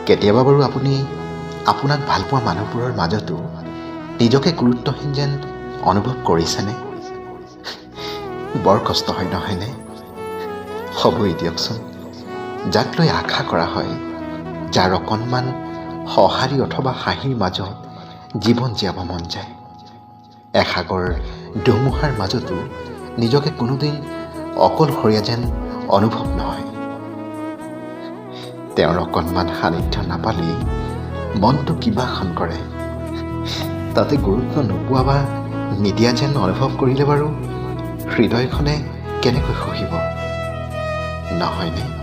কেতিয়াবা বাৰু আপুনি আপোনাক ভালপোৱা মানুহবোৰৰ মাজতো নিজকে গুৰুত্বহীন যেন অনুভৱ কৰিছেনে? বৰ কষ্ট হয় নহয়নে? হ'বই দিয়কচোন। যাক লৈ আশা কৰা হয়, যাৰ অকণমান সঁহাৰি অথবা হাঁহিৰ মাজত জীৱন জীয়াব মন যায়। এসাগৰ ধুমুহাৰ মাজতো নিজকে কোনোদিন অকলশৰীয়া যেন অনুভৱ নহয়। তেওঁৰ অকণমান সান্নিধ্য নাপালেই মনটো কিবাখন কৰে। তাতে গুৰুত্ব নোপোৱা বা নিদিয়া যেন অনুভৱ কৰিলে বাৰু হৃদয়খনে কেনেকৈ সহিব, নহয়নে?